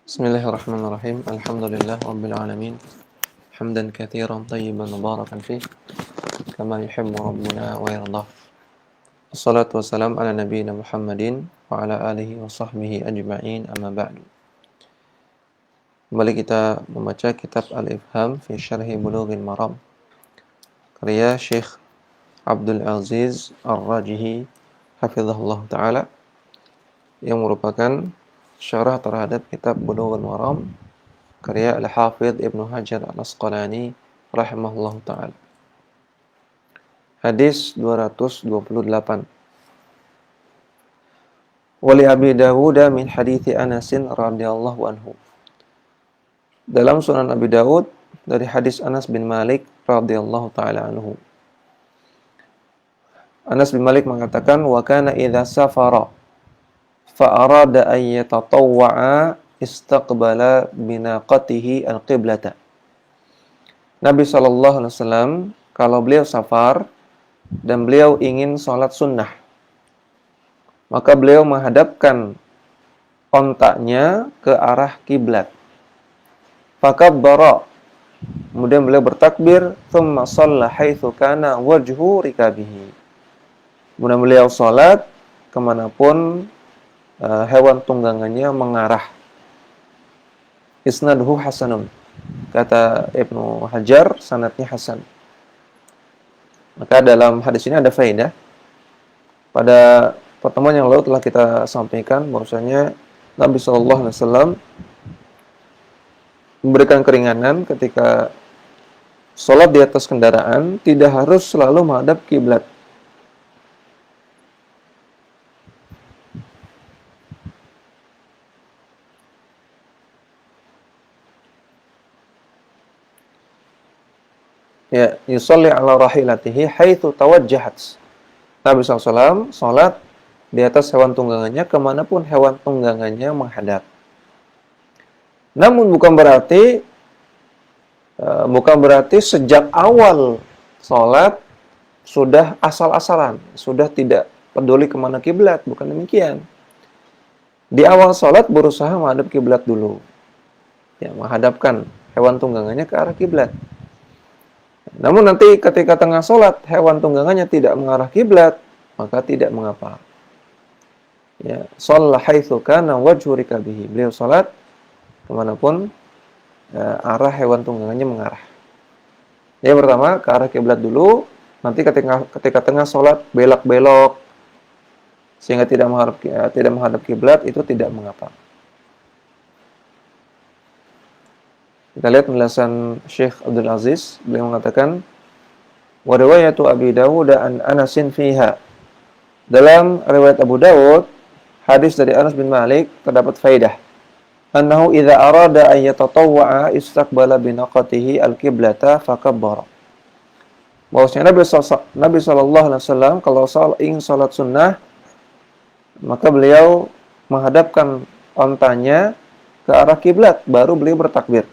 Bismillahirrahmanirrahim. Alhamdulillah rabbil alamin. Hamdan katsiran tayyiban mubarakan fih kama yuhibbu rabbuna wa yardah. Wassalatu wassalamu ala nabiyyina Muhammadin wa ala alihi wa sahbihi ajma'in, amma ba'du. Kembali kita membaca kitab Al-Ifham fi Syarhi Bulughil Maram karya Syekh Abdul Aziz Ar-Rajihi hafizahullah taala, yang merupakan syarah terhadap kitab Bulughul Maram karya Al-Hafidh Ibnu Hajar Al-Asqalani rahimahullah ta'ala. Hadis 228. Wali Abi Dawud min hadithi Anasin radhiyallahu anhu. Dalam Sunan Abi Dawud dari hadis Anas bin Malik radhiyallahu ta'ala anhu. Anas bin Malik mengatakan, wa kana idza safara fa arada an yatatawwa'a istaqbala binaqatihi al-qiblata. Nabi SAW kalau beliau safar dan beliau ingin sholat sunnah, maka beliau menghadapkan ontaknya ke arah kiblat. Fakabbara, kemudian beliau bertakbir, thumma shalla haitsu kana wajhu rikabihi. Kemudian beliau sholat kemanapun hewan tunggangannya mengarah. Isnaduhu hasanun, kata Ibnu Hajar, sanadnya hasan. Maka dalam hadis ini ada faedah. Pada pertemuan yang lalu telah kita sampaikan bahwasanya Nabi SAW memberikan keringanan ketika sholat di atas kendaraan, tidak harus selalu menghadap kiblat. Ya, yusalli ala rahilatihi haitsu tawajjahat. Nabi SAW salat di atas hewan tunggangannya kemanapun hewan tunggangannya menghadap. Namun bukan berarti sejak awal salat sudah asal-asalan, sudah tidak peduli kemana kiblat, bukan demikian. Di awal salat berusaha menghadap kiblat dulu. Ya, menghadapkan hewan tunggangannya ke arah kiblat. Namun nanti ketika tengah sholat hewan tunggangannya tidak mengarah kiblat, maka tidak mengapa. Ya, shalla haitsu kana wajhu rikabihi. Beliau sholat kemanapun arah hewan tunggangannya mengarah. Yang pertama ke arah kiblat dulu. Nanti ketika tengah sholat belok-belok sehingga tidak menghadap kiblat, itu tidak mengapa. Kita lihat penjelasan Syekh Abdul Aziz. Beliau mengatakan, wa riwayatu Abi Dawud an Anasin fiha. Dalam riwayat Abu Dawud, hadis dari Anas bin Malik terdapat faidah. Annahu idza arada an yatatawwa'a istaqbala binaqatihi al-qiblata fakabbara. Bahwasanya Nabi SAW kalau ingin salat sunnah, maka beliau menghadapkan ontanya ke arah kiblat, baru beliau bertakbir.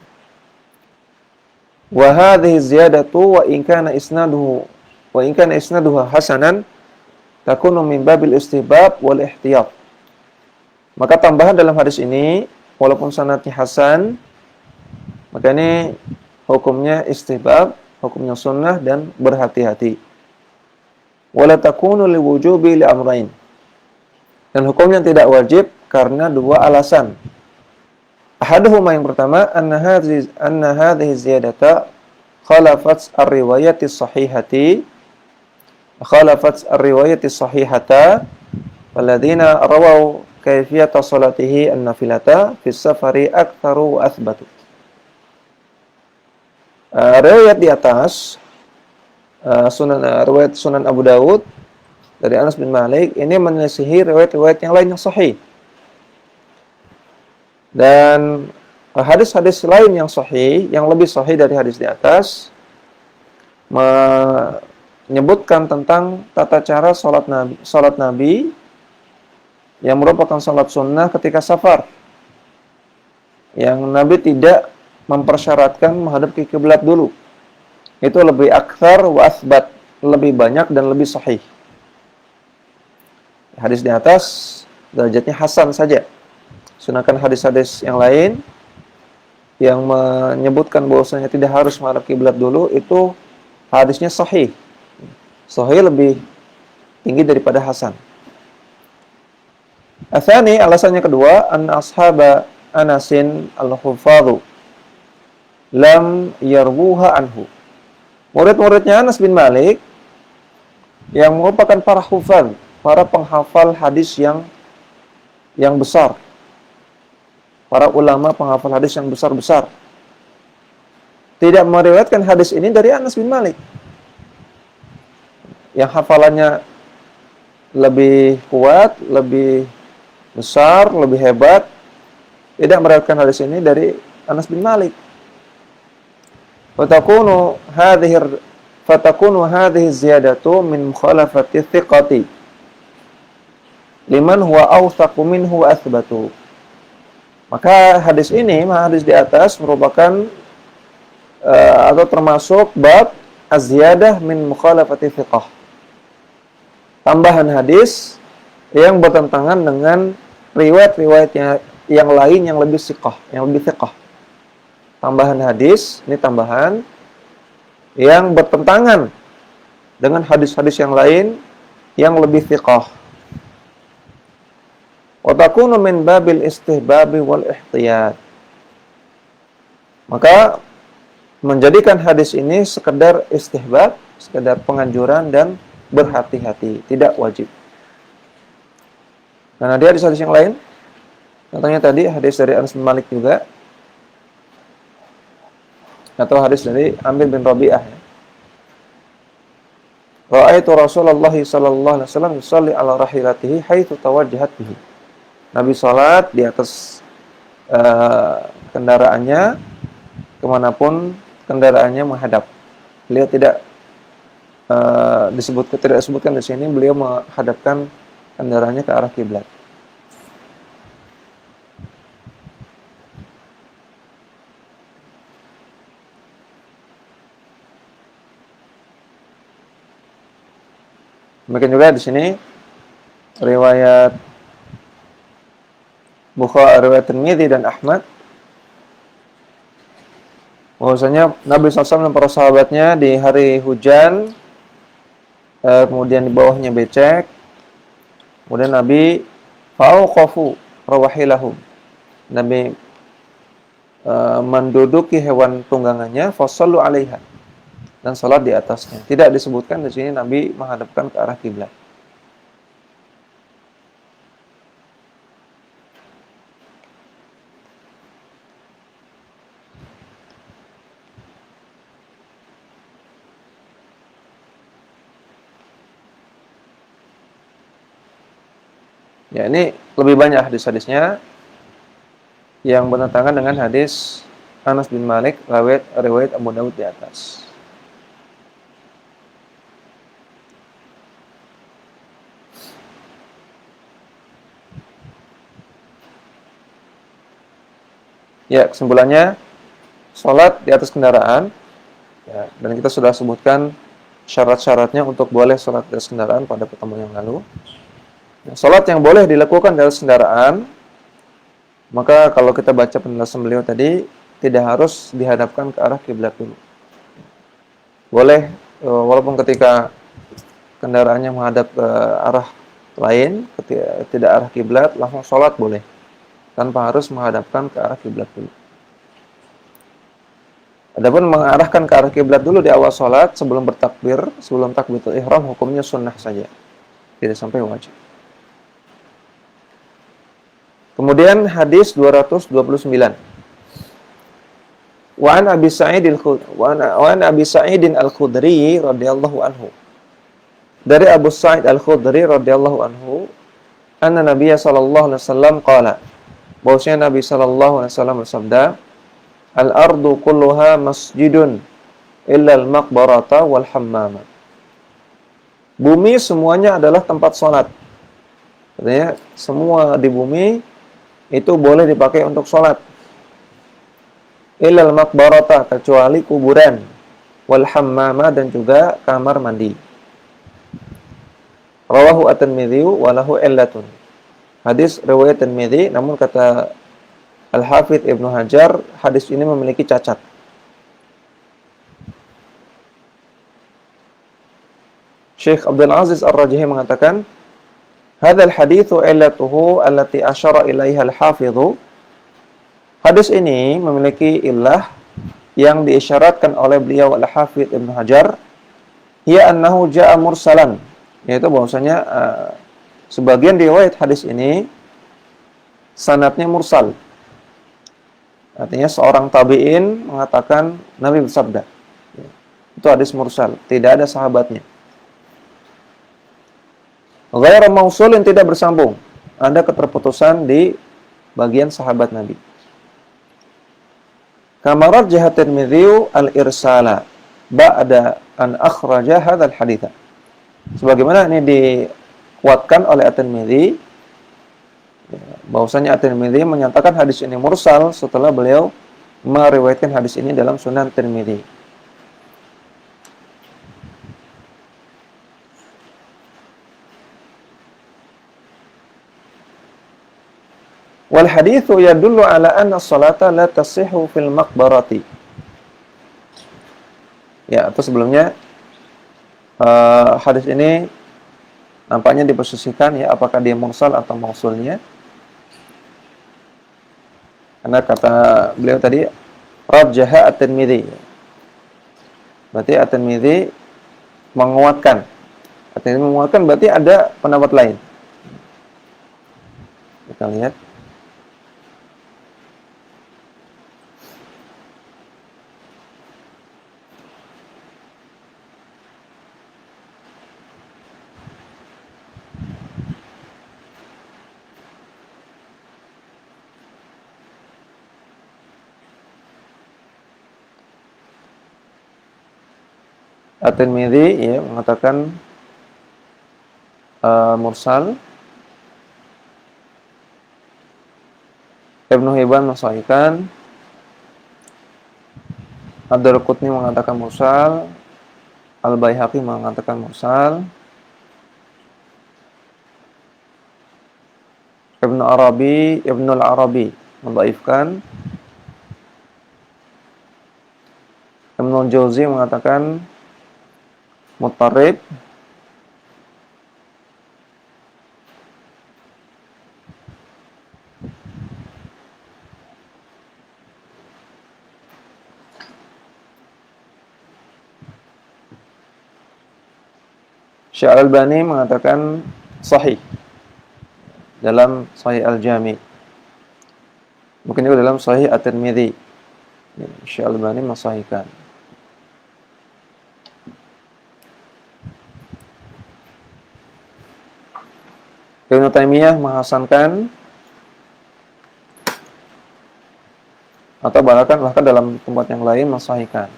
Wa hadhihi ziyadatu wa in kana isnaduha hasanan takunu min babil istihbab wal ihtiyat. Maka tambahan dalam hadis ini walaupun sanadnya hasan, maka ini hukumnya istihbab, hukumnya sunnah dan berhati-hati. Wala takunu liwujubi li amrayn. Dan hukumnya tidak wajib karena dua alasan. Ahaduhuma, yang pertama, anna hadhihi ziyadata khalafat ar-riwayati sahihata walladhina rawaw kayfiyata salatihi an-nafilata fi safari aktsaru wa athbatu. Riwayat di atas riwayat Sunan Abu Dawud dari Anas bin Malik ini menyelisihi riwayat-riwayat yang lain yang sahih. Dan hadis-hadis lain yang sahih, yang lebih sahih dari hadis di atas, menyebutkan tentang tata cara salat Nabi yang merupakan salat sunnah ketika safar, yang Nabi tidak mempersyaratkan menghadap ke kiblat dulu. Itu lebih aktsar wa athbat, lebih banyak dan lebih sahih. Hadis di atas derajatnya hasan saja. Sedangkan hadis-hadis yang lain yang menyebutkan bahwasanya tidak harus menghadap kiblat dulu itu hadisnya sahih. Sahih lebih tinggi daripada hasan. Atsani, alasannya kedua, anna ashaba Anasin al-Hufadhu lam yarwuha anhu. Murid-muridnya Anas bin Malik yang merupakan para hufadz, para penghafal hadis yang besar. Para ulama penghafal hadis yang besar-besar. Tidak meriwayatkan hadis ini dari Anas bin Malik. Yang hafalannya lebih kuat, lebih besar, lebih hebat, tidak meriwayatkan hadis ini dari Anas bin Malik. Fatakunu hadhihi ziyadatu min mukhalafati thiqati liman huwa awthaqu minhu wa athbatu. Maka hadis ini, hadis di atas merupakan atau termasuk bab az-ziyadah min mukhalafati thiqah. Tambahan hadis yang bertentangan dengan riwayat-riwayatnya yang lain yang lebih thiqah, yang lebih thiqah. Tambahan hadis, ini tambahan yang bertentangan dengan hadis-hadis yang lain yang lebih thiqah. Wa takunu min babil istihbabi wal ihtiyat. Maka menjadikan hadis ini sekedar istihbab, sekedar penganjuran dan berhati-hati, tidak wajib. Karena dia hadis-hadis yang lain, contohnya tadi hadis dari Anas bin Malik juga, atau hadis dari Amir bin Rabi'ah. Ra'aitu Rasulullah sallallahu alaihi wasallam yusalli ala rahilatihi haitsu tawajjahat bihi. Nabi salat di atas kendaraannya kemanapun kendaraannya menghadap. Beliau tidak disebutkan di sini beliau menghadapkan kendaraannya ke arah kiblat. Demikian juga di sini riwayat Bukhari, riwayat Tirmidzi dan Ahmad, bahwasanya Nabi SAW dan para sahabatnya di hari hujan, kemudian di bawahnya becek, kemudian Nabi fauqafu rawahilahum, Nabi menduduki hewan tunggangannya, fasallu 'alaiha, dan salat di atasnya. Tidak disebutkan di sini Nabi menghadapkan ke arah kiblat. Ya, ini lebih banyak hadis-hadisnya yang bertentangan dengan hadis Anas bin Malik, riwayat Abu Dawud di atas. Ya, kesimpulannya, sholat di atas kendaraan, ya, dan kita sudah sebutkan syarat-syaratnya untuk boleh sholat di atas kendaraan pada pertemuan yang lalu. Ya, sholat yang boleh dilakukan di atas kendaraan, maka kalau kita baca penjelasan beliau tadi, tidak harus dihadapkan ke arah kiblat dulu. Boleh, walaupun ketika kendaraannya menghadap ke arah lain, ketika tidak arah kiblat, langsung sholat boleh, tanpa harus menghadapkan ke arah kiblat dulu. Adapun mengarahkan ke arah kiblat dulu di awal sholat, sebelum bertakbir, sebelum takbiratul ihram, hukumnya sunnah saja, tidak sampai wajib. Kemudian hadis 229. Wa an Abi Sa'id al-Khudri radhiyallahu anhu. Dari Abu Sa'id al-Khudri radhiyallahu anhu, anna Nabiy sallallahu alaihi wasallam qala, bahwasanya Nabi sallallahu alaihi wasallam bersabda, al-ardu kulluha masjidun illa al-maqbarata wal hammama. Bumi semuanya adalah tempat salat. Artinya semua di bumi itu boleh dipakai untuk sholat. Illal maqbarata, kecuali kuburan, wal hammama, dan juga kamar mandi. Rawahu at-Tirmidzi wa lahu illatun. Hadis riwayat Tirmidzi, namun kata Al-Hafidz Ibnu Hajar, hadis ini memiliki cacat. Syekh Abdul Aziz Ar-Rajihi mengatakan, "Hadzal haditsu illatuhu allati asyara ilaiha al-hafidzu." Hadis ini memiliki illah yang diisyaratkan oleh beliau Al-Hafidz Ibnu Hajar, hiya annahu jaa mursalan, yaitu bahwasanya sebagian riwayat hadis ini sanadnya mursal. Artinya seorang tabi'in mengatakan Nabi bersabda. Itu hadis mursal, tidak ada sahabatnya. Ghairu mausulin, tidak bersambung. Ada keterputusan di bagian sahabat Nabi. Kama rajjaha Tirmidzi al-irsala ba'da an akhraja hadzal hadits. Sebagaimana ini dikuatkan oleh At-Tirmidzi, bahwasanya At-Tirmidzi menyatakan hadis ini mursal setelah beliau meriwayatkan hadis ini dalam Sunan Tirmidzi. Wal haditsu yadullu ala anna as-salata la tasihhu fil maqbarati. Ya, atau sebelumnya hadis ini nampaknya diposisikan ya, apakah dia mursal atau mausulnya. Karena kata beliau tadi rajjaha At-Tirmidzi. Berarti At-Tirmidzi menguatkan. At-Tirmidzi menguatkan berarti ada pendapat lain. Kita lihat. At-Tirmidzi ya mengatakan mursal. Ibnu Hibban mensahihkan. Ad-Darqutni mengatakan mursal. Al-Baihaqi mengatakan mursal. Ibnu al-Arabi mendhaifkan. Ibnu Jauzi mengatakan mutarib. Syekh Al-Albani mengatakan sahih dalam Sahih Al-Jami'. Mungkin juga dalam Sahih At-Tirmidzi. Syekh Al-Albani mensahihkan. Ibnu Taimiyah menghasankan, atau bahkan dalam tempat yang lain mensahihkan.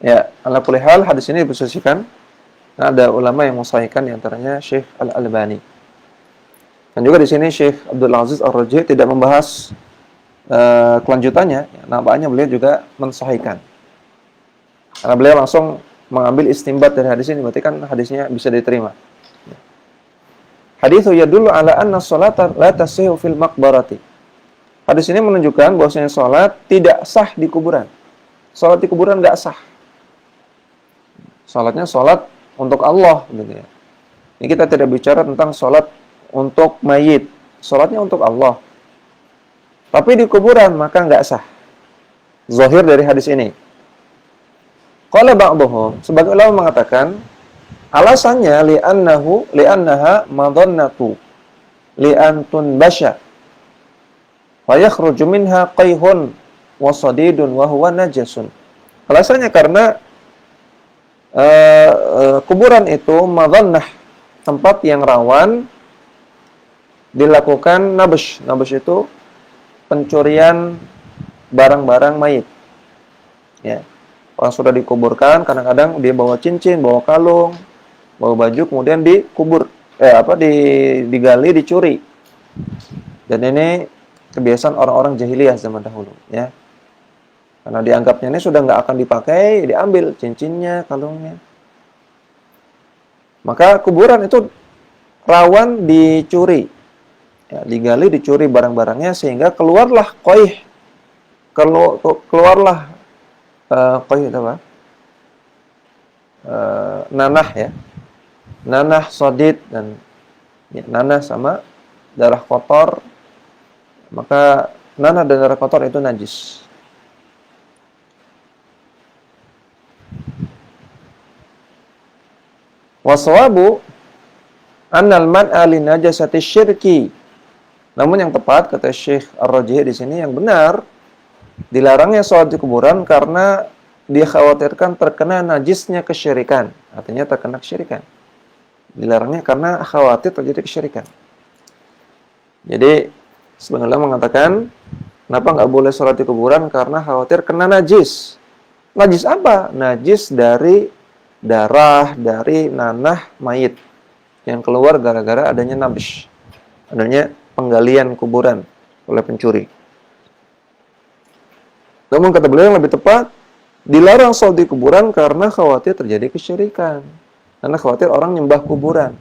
Ya, ala kulli hal hadis ini diposisikan. Nah, ada ulama yang mensahihkan, di antaranya Syekh Al-Albani. Dan juga di sini Syekh Abdul Aziz Ar-Rajihi tidak membahas kelanjutannya. Nampaknya beliau juga mensahihkan. Karena beliau langsung mengambil istimbat dari hadis ini, berarti kan hadisnya bisa diterima. Haditsu yadullu ala anna sholata la tasihhu fil maqbarati. Hadis ini menunjukkan bahwasanya salat tidak sah di kuburan. Salat di kuburan enggak sah. Salatnya salat untuk Allah gitu ya. Ini kita tidak bicara tentang salat untuk mayit, salatnya untuk Allah. Tapi di kuburan maka enggak sah. Zahir dari hadis ini. Qala ba'dhum, sebagian ulama mengatakan alasannya li'annaha madhannatu li'antun basya wa yakhruju minha qayhun wa sadidun wa huwa najasun. Alasannya karena kuburan itu madhannah, tempat yang rawan dilakukan nabash. Nabash itu pencurian barang-barang mayit. Ya. Orang sudah dikuburkan, kadang-kadang dia bawa cincin, bawa kalung, bawa baju, kemudian dikubur, digali, dicuri. Dan ini kebiasaan orang-orang jahiliyah zaman dahulu, ya. Karena dianggapnya ini sudah nggak akan dipakai, diambil cincinnya, kalungnya. Maka kuburan itu rawan dicuri, ya, digali, dicuri barang-barangnya sehingga keluarlah qoih, keluarlah qoih itu apa? Nanah, ya, nanah, sodid, dan ya, nanah sama darah kotor. Maka nanah dan darah kotor itu najis. Waswabu annal man'a li najasati syirki. Namun yang tepat kata Syekh Ar-Rajihi di sini, yang benar dilarangnya sholat di kuburan karena dia khawatirkan terkena najisnya kesyirikan. Artinya terkena kesyirikan. Dilarangnya karena khawatir terjadi kesyirikan. Jadi sebagian ulama mengatakan, kenapa nggak boleh sholat di kuburan? Karena khawatir kena najis. Najis apa? Najis dari darah, dari nanah mayit yang keluar gara-gara adanya nabsh, adanya penggalian kuburan oleh pencuri. Namun kata beliau yang lebih tepat, dilarang sholat di kuburan karena khawatir terjadi kesyirikan, karena khawatir orang nyembah kuburan.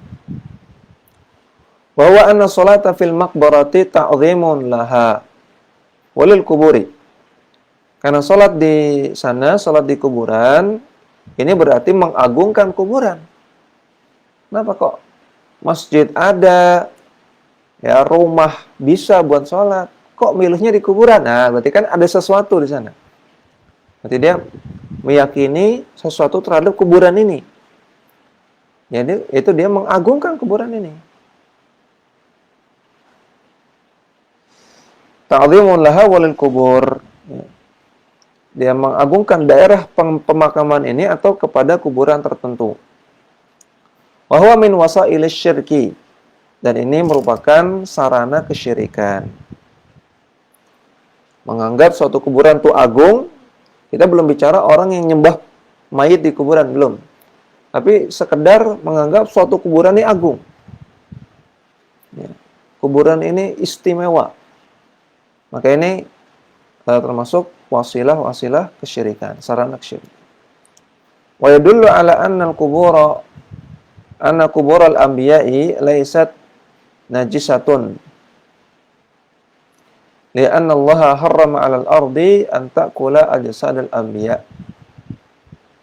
Bahwa anna sholata fil maqbarati ta'zimun laha walil kuburi. Karena sholat di sana, sholat di kuburan, ini berarti mengagungkan kuburan. Kenapa kok masjid ada, ya, rumah bisa buat sholat, kok milihnya di kuburan? Nah, berarti kan ada sesuatu di sana. Berarti dia meyakini sesuatu terhadap kuburan ini. Jadi itu dia mengagungkan kuburan ini. Ta'zimun laha walil kubur. Dia mengagungkan daerah pemakaman ini atau kepada kuburan tertentu. Wa huwa min wasailis syirki. Dan ini merupakan sarana kesyirikan. Menganggap suatu kuburan itu agung, kita belum bicara orang yang nyembah mayit di kuburan, belum. Tapi sekedar menganggap suatu kuburan ini agung. Ya. Kuburan ini istimewa. Maka ini termasuk wasilah kesyirikan, sarana kesyirikan. Wa yadullu ala anna kubural anbiya'i laysat najisatun. Li'anna Allah harrama 'alal ardi an ta'kula ajsadal anbiya'.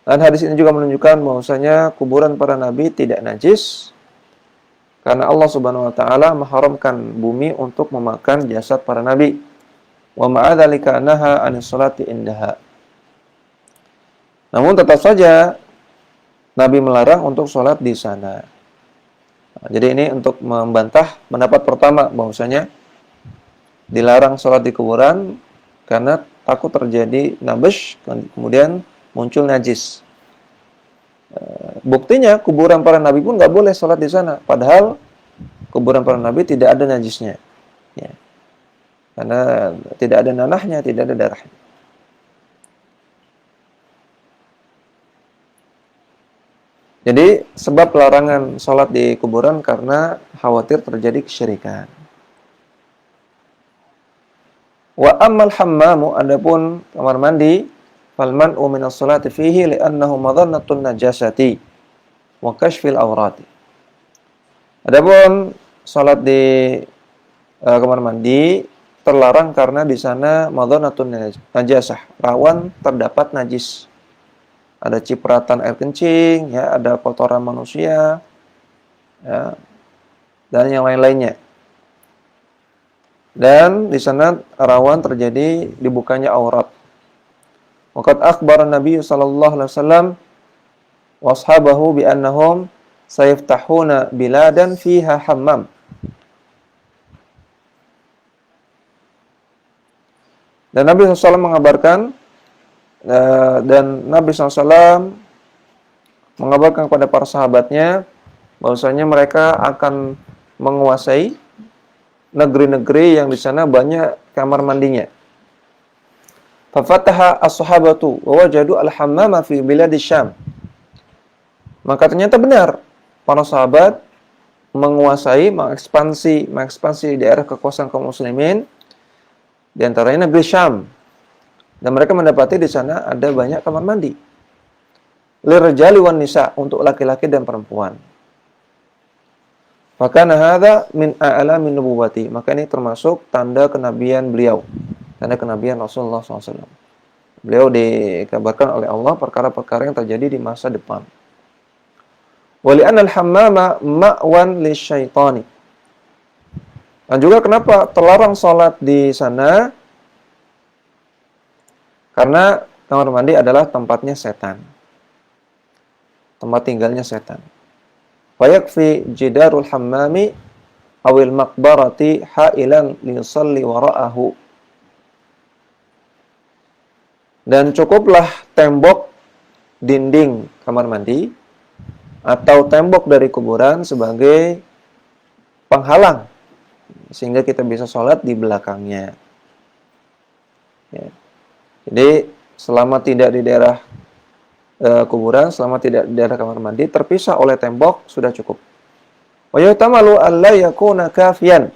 Dan hadis ini juga menunjukkan bahwasanya kuburan para nabi tidak najis karena Allah Subhanahu wa taala mengharamkan bumi untuk memakan jasad para nabi. Wa ma'adzalika naha 'anis sholati indaha. Namun tetap saja Nabi melarang untuk sholat di sana. Nah, jadi ini untuk membantah pendapat pertama bahwasanya dilarang sholat di kuburan karena takut terjadi nabsh, kemudian muncul najis. Buktinya kuburan para nabi pun nggak boleh sholat di sana, padahal kuburan para nabi tidak ada najisnya, ya. Karena tidak ada nanahnya, tidak ada darahnya. Jadi sebab larangan sholat di kuburan karena khawatir terjadi kesyirikan. Wa ammal hammamu, adapun kamar mandi, fal man'u minas sholati fihi li'annahu madhannatun najasati wa kashfil awrati. Adapun sholat di kamar mandi terlarang karena di sana madhannatun najasah, rawan terdapat najis. Ada cipratan air kencing, ya, ada kotoran manusia, ya, dan yang lain-lainnya. Dan di sana rawan terjadi dibukanya aurat. Waqad akhbara Nabi sallallahu alaihi wasallam washabahu bi annahum sayaftahuna biladan fiha hammam. Dan Nabi SAW mengabarkan dan Nabi SAW mengabarkan kepada para sahabatnya bahwasanya mereka akan menguasai negeri-negeri yang di sana banyak kamar mandinya. Fafataha as-sahabatu wa wajadu al-hammama fi biladi Syam. Maka ternyata benar para sahabat menguasai, mengekspansi daerah kekuasaan kaum muslimin, di antaranya negeri Syam. Dan mereka mendapati di sana ada banyak kamar mandi. Lirrijali wan nisa, untuk laki-laki dan perempuan. Maka hadza min a'lamin nubuwati. Maka ini termasuk tanda kenabian beliau. Tanda kenabian Rasulullah SAW. Beliau dikabarkan oleh Allah perkara-perkara yang terjadi di masa depan. Wali anal hammama ma'wan lisyaitani. Dan juga kenapa terlarang sholat di sana? Karena kamar mandi adalah tempatnya setan. Tempat tinggalnya setan. Fayakfi jidarul hammami awil maqbarati ha'ilan liyusalli wara'ahu. Dan cukuplah tembok dinding kamar mandi atau tembok dari kuburan sebagai penghalang sehingga kita bisa sholat di belakangnya. Ya. Jadi selama tidak di daerah kuburan, selama tidak di daerah kamar mandi, terpisah oleh tembok sudah cukup. Wa yutamalu alla yakuna kafiyan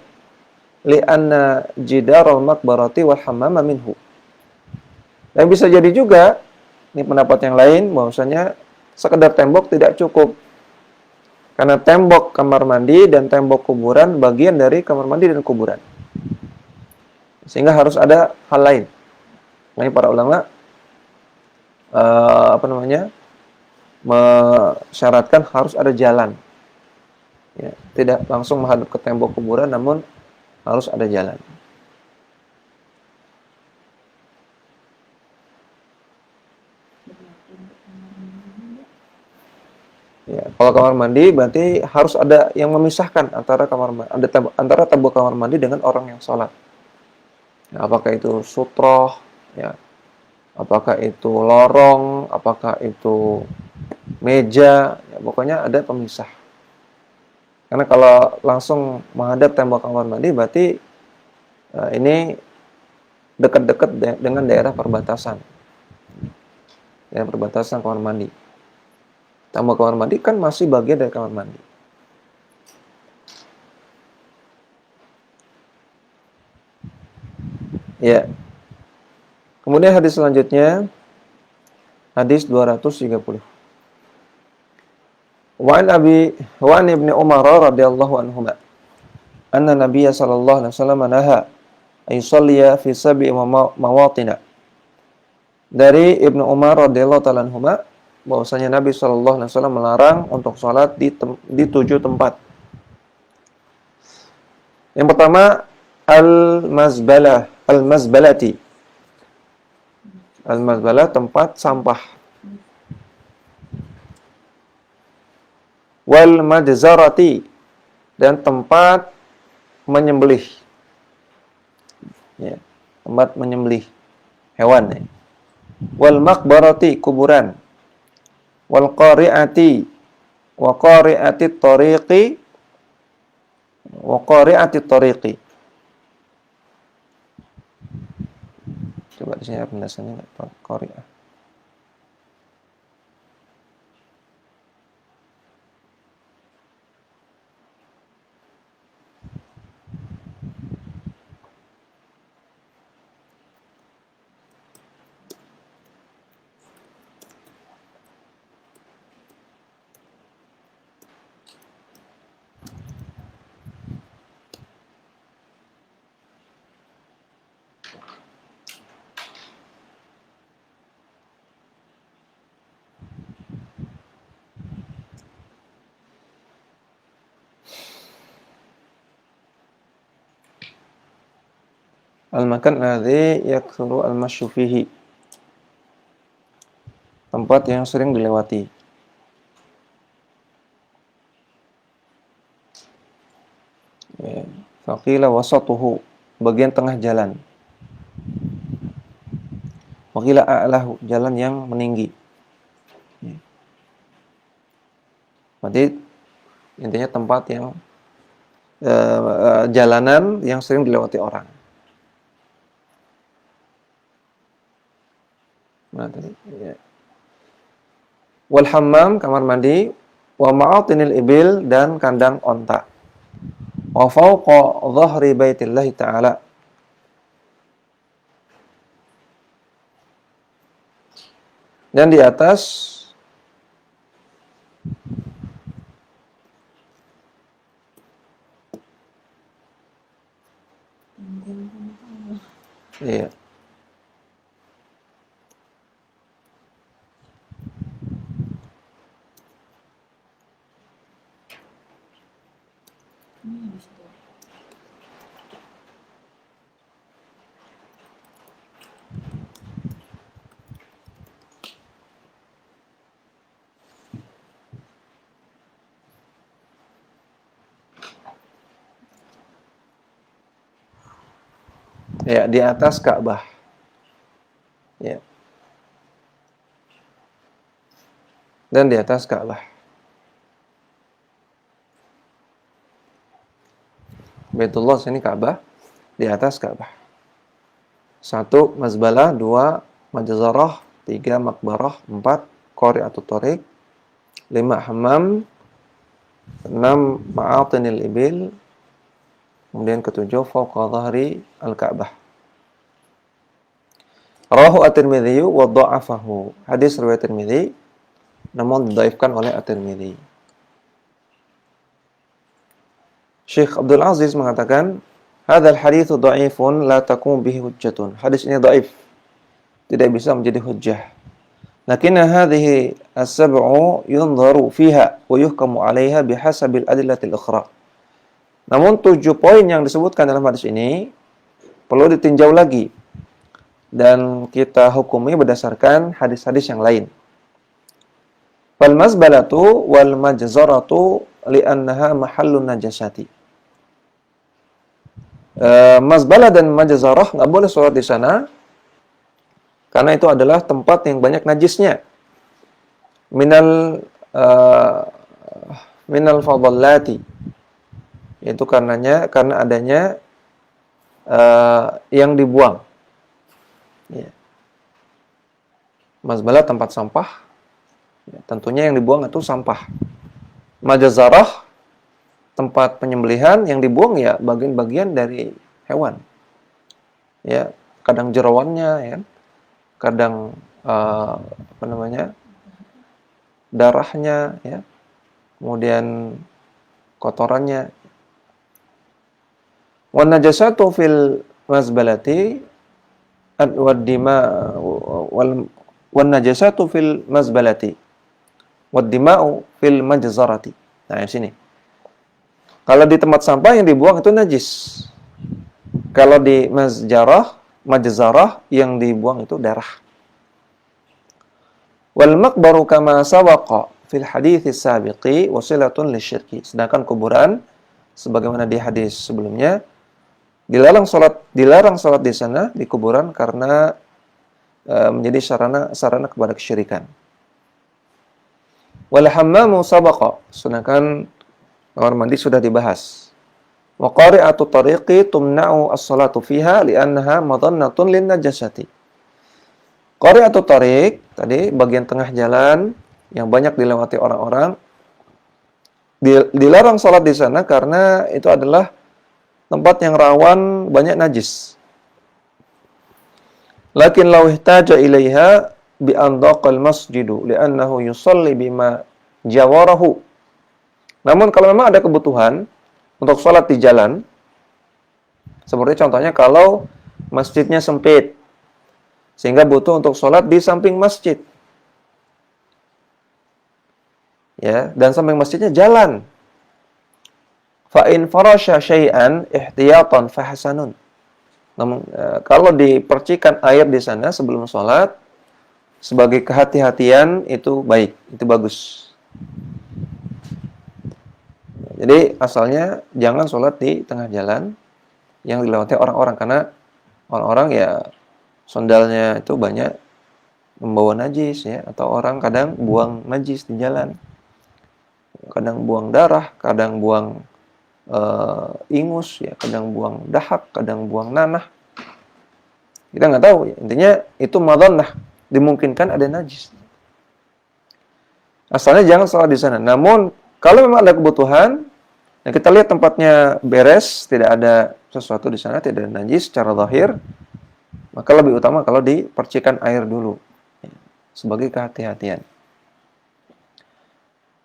li'anna jidaral maqbarati wal hammama minhu. Dan bisa jadi juga, ini pendapat yang lain, bahwasanya sekedar tembok tidak cukup. Karena tembok kamar mandi dan tembok kuburan bagian dari kamar mandi dan kuburan. Sehingga harus ada hal lain. Nah, para ulama mensyaratkan harus ada jalan. Ya, tidak langsung menghadap ke tembok kuburan, namun harus ada jalan. Ya, kalau kamar mandi berarti harus ada yang memisahkan antara antara tembok kamar mandi dengan orang yang sholat. Ya, apakah itu sutroh, ya, apakah itu lorong, apakah itu meja, ya, pokoknya ada pemisah. Karena kalau langsung menghadap tembok kamar mandi berarti ini dekat-dekat dengan daerah perbatasan. Daerah perbatasan kamar mandi. Tembok kamar mandi kan masih bagian dari kamar mandi. Ya. Kemudian hadis selanjutnya, hadis 230. Wa an Ibnu Umar radhiyallahu anhuma anna Nabiy sallallahu alaihi wasallam naha ay yusalliya fi sab'i mawatin. Dari Ibnu Umar radhiyallahu ta'ala anhuma bahwasanya Nabi sallallahu alaihi wasallam melarang untuk salat di 7 tempat. Yang pertama al-mazbalati. Al-mazbalah tempat sampah. Wal majzarati, dan tempat menyembelih. Ya, tempat menyembelih hewan. Ya. Wal maqbarati, kuburan. Wal qari'ati, wa qari'ati tariqi, wa qari'ati tariqi. Coba di sini penjelasannya qari'ah. Al-makan alladhi yakthuru al-masyu fihi. Tempat yang sering dilewati. Faqila wasatuhu, bagian tengah jalan. Faqila a'lahu, jalan yang meninggi. Berarti intinya tempat yang jalanan yang sering dilewati orang. Nah, tadi, ya. Wal hammam, kamar mandi, wa ma'atinil ibil, dan kandang onta, wa fawqa dhahri baitillahi ta'ala, dan di atas iya. Ya, di atas Ka'bah. Ya. Dan di atas Ka'bah. Baitullah sini Ka'bah, di atas Ka'bah. 1 mazbalah, 2 majzarah, 3 makbarah, 4 qari'atut thariq, 5 hammam, 6 ma'atinil ibil, kemudian ketujuh fawqa dhahri al-Ka'bah. Rawahu at-Tirmidzi wa dha'afahu. Hadis riwayat Tirmidzi namun didhaifkan oleh at-Tirmidzi. Syekh Abdul Aziz mengatakan, hadzal haditsu dha'ifun la taqum bihi hujjatun. Hadis ini dhaif, tidak bisa menjadi hujjah. Lakinna hadhihi as-sab'u yunzaru fiha wa yuhkamu 'alaiha bihasabil adillatil ukhra. Namun 7 poin yang disebutkan dalam hadis ini perlu ditinjau lagi dan kita hukumi berdasarkan hadis-hadis yang lain. Wal mazbalatu wal majzaratu li'annaha mahallun najasati. Mazbalah dan majzarah enggak boleh sholat di sana karena itu adalah tempat yang banyak najisnya. Minal fadallati. Itu karena adanya yang dibuang. Ya. Mazbalah tempat sampah. Ya, tentunya yang dibuang itu sampah. Majzarah tempat penyembelihan, yang dibuang ya bagian-bagian dari hewan. Ya, kadang jerawannya ya. Kadang darahnya ya. Kemudian kotorannya. Wan najasatu fil mazbalati wan najasatu fil mazbalati wad dima'u fil majzarati. Nah, di sini. Kalau di tempat sampah yang dibuang itu najis. Kalau di majzarah yang dibuang itu darah. Wal maqbaru kama sawaqa fil hadits sabiqi wasilatun lisyirki. Sedangkan kuburan sebagaimana di hadis sebelumnya dilarang salat di sana, di kuburan, karena menjadi sarana kepada kesyirikan. Wal hammamu sabaqa, sedangkan kamar mandi sudah dibahas. Wa qari'atut tariqi tumna'u as-salatu fiha li'annaha madannatun lin najasati. Qari'atut tariq tadi bagian tengah jalan yang banyak dilewati orang-orang, dilarang salat di sana karena itu adalah tempat yang rawan banyak najis. Lakin law ihtaja ilaiha bi an daqal masjidu li'annahu yusalli bima jawarahu. Namun kalau memang ada kebutuhan untuk sholat di jalan, seperti contohnya kalau masjidnya sempit sehingga butuh untuk sholat di samping masjid, ya, dan samping masjidnya jalan, fa in farasha syai'an ihtiyatan fahasanun. Namun kalau dipercikan air di sana sebelum sholat sebagai kehati-hatian itu baik, itu bagus. Jadi asalnya jangan sholat di tengah jalan yang dilewati orang-orang, karena orang-orang ya sandalnya itu banyak membawa najis ya, atau orang kadang buang najis di jalan, kadang buang darah, kadang buang ingus ya, kadang buang dahak, kadang buang nanah. Kita nggak tahu ya. Intinya itu madhannah, dimungkinkan ada najis. Asalnya jangan sholat di sana. Namun kalau memang ada kebutuhan, dan kita lihat tempatnya beres, tidak ada sesuatu di sana, tidak ada najis secara zahir, maka lebih utama kalau dipercikan air dulu sebagai kehati-hatian.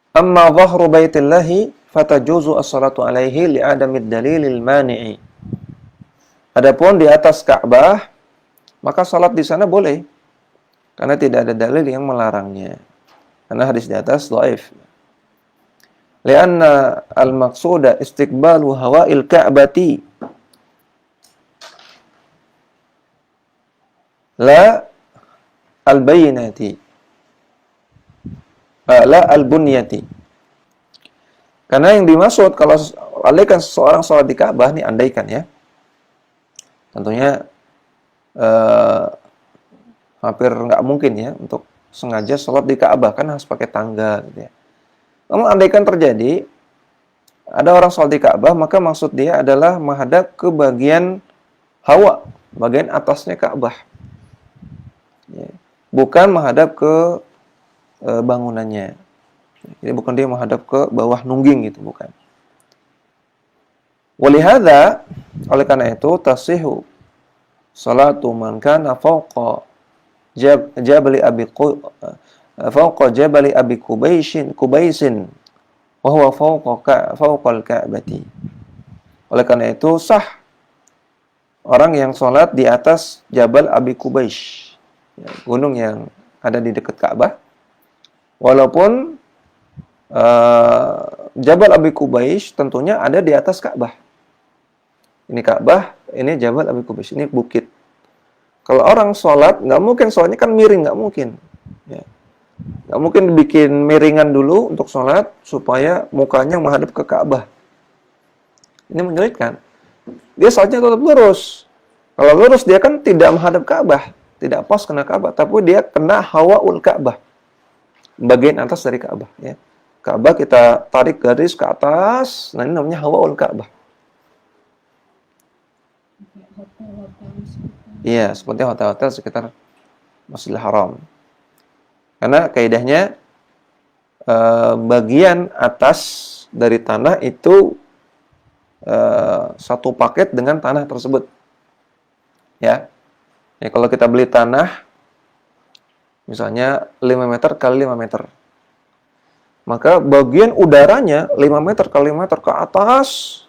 Amma dhahru baitillahi fatajuzu as-salatu alaihi li'adamid dalilil mani'i. Adapun di atas Ka'bah, maka salat di sana boleh karena tidak ada dalil yang melarangnya. Karena hadis di atas dhaif. Lianna al-maqsuda istiqbalu hawa'il ka'bati la al-bayyinati la al-bunyati. Karena yang dimaksud kalau andaikan seseorang sholat di Ka'bah, nih andaikan ya, tentunya hampir nggak mungkin ya untuk sengaja sholat di Ka'bah, kan harus pakai tangga gitu ya. Namun andaikan terjadi ada orang sholat di Ka'bah, maka maksud dia adalah menghadap ke bagian hawa, bagian atasnya Ka'bah, ya. Bukan menghadap ke bangunannya. Jadi bukan dia menghadap ke bawah nungging gitu, bukan. Walihada, oleh karena itu tasihu salatu man kana fawqa jabali abi kubaisin wa huwa fawqal ka'bati. Oleh karena itu sah orang yang sholat di atas Jabal Abi Kubais, gunung yang ada di dekat Ka'bah, walaupun Jabal Abi Kubais tentunya ada di atas Ka'bah. Ini Ka'bah, ini Jabal Abi Kubais, ini bukit. Kalau orang sholat, nggak mungkin sholatnya kan miring, nggak mungkin. Ya. Nggak mungkin bikin miringan dulu untuk sholat supaya mukanya menghadap ke Ka'bah. Ini menyulitkan. Dia sholatnya tetap lurus. Kalau lurus dia kan tidak menghadap Ka'bah, tidak pas kena Ka'bah, tapi dia kena hawaul Ka'bah, bagian atas dari Ka'bah. Ya. Ka'bah kita tarik garis ke atas, nah ini namanya hawaul Ka'bah. Iya, seperti hotel-hotel sekitar Masjidil Haram. Karena kaidahnya bagian atas dari tanah itu satu paket dengan tanah tersebut. Ya. Ya, kalau kita beli tanah misalnya 5 meter kali 5 meter. Maka bagian udaranya 5 meter kali 5 meter ke atas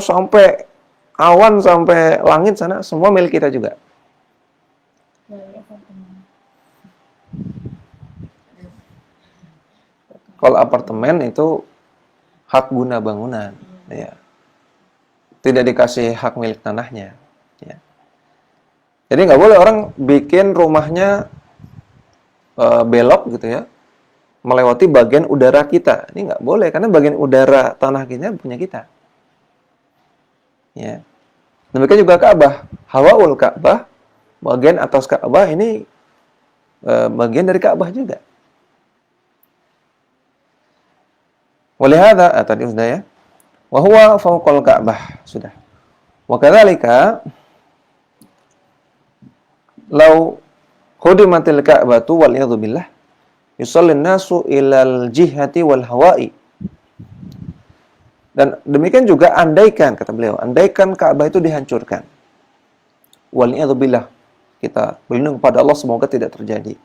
sampai awan, sampai langit sana, semua milik kita juga. Kalau apartemen itu hak guna bangunan, ya. Tidak dikasih hak milik tanahnya, ya. Jadi nggak boleh orang bikin rumahnya belok gitu ya, melewati bagian udara kita. Ini nggak boleh, karena bagian udara tanah kita punya kita. Ya. Demikian juga Ka'bah, hawaul Ka'bah, bagian atas Ka'bah ini bagian dari Ka'bah juga. Walihada, tadi sudah ya. Wa huwa fawqal Ka'bah, sudah. Wa kadzalika law hudimatil Ka'batu wal iyadzu billah yusallin nasu ilal jihati wal hawa'i. Dan demikian juga andaikan, kata beliau, andaikan Ka'bah itu dihancurkan. Waliyadzubillah, kita berlindung kepada Allah semoga tidak terjadi.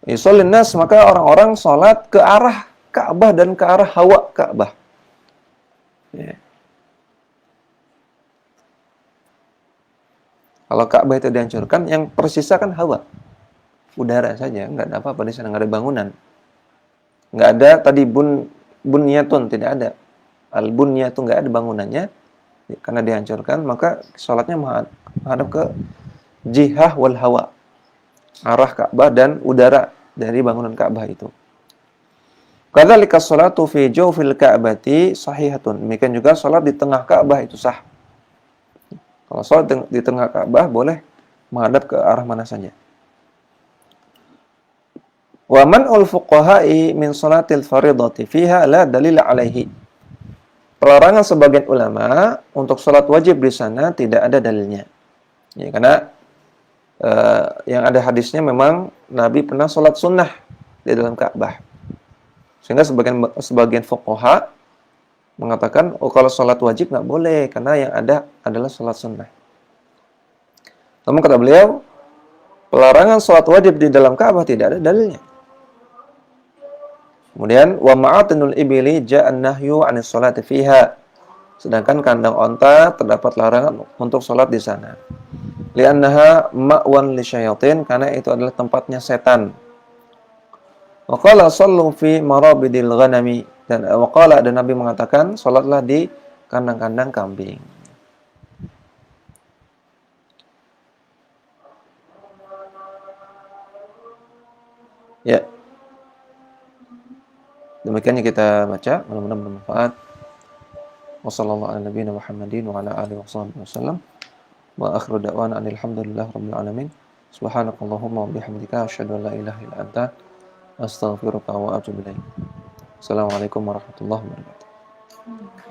Yusallin nas, maka orang-orang sholat ke arah Ka'bah dan ke arah hawa Ka'bah. Ya. Kalau Ka'bah itu dihancurkan, yang tersisa kan hawa. Udara saja, nggak ada apa-apa di sana, nggak ada bangunan. Nggak ada tadi bunyatun, tidak ada. Al-bunyatun, nggak ada bangunannya. Karena dihancurkan, maka sholatnya menghadap ke jihah wal hawa. Arah Ka'bah dan udara dari bangunan Ka'bah itu. Kadzalika sholatu fi jawfil Ka'bati sahihatun. Demikian juga sholat di tengah Ka'bah itu sah. Kalau sholat di tengah Ka'bah boleh menghadap ke arah mana saja. Wa man'ul fuqaha'i min sholatil faridati fiha la dalil alaihi. Pelarangan sebagian ulama untuk sholat wajib di sana tidak ada dalilnya. Ya, karena yang ada hadisnya memang Nabi pernah sholat sunnah di dalam Ka'bah. Sehingga sebagian fuqaha mengatakan, oh kalau sholat wajib nggak boleh, karena yang ada adalah sholat sunnah. Namun kata beliau, pelarangan sholat wajib di dalam Ka'bah tidak ada dalilnya. Kemudian, wa ma'atinul ibili ja'an nahyu 'anis sholati fiha. Sedangkan kandang onta terdapat larangan untuk sholat di sana. Li'annaha ma'wan lisyayatin, karena itu adalah tempatnya setan. Wa qala sallu fi marabidil ghanami, dan waqala, dan Nabi mengatakan, sholatlah di kandang-kandang kambing. Ya, demikian yang kita baca, mudah-mudahan bermanfaat. Wassallallahu ala nabiyina Muhammadin wa ala alihi wasallam. Wa akhiru da'wana alhamdulillahi rabbil alamin. Subhanakallahumma wa bihamdika asyhadu an la ilaha illa anta astaghfiruka wa atubu ilaik. Assalamualaikum warahmatullahi wabarakatuh.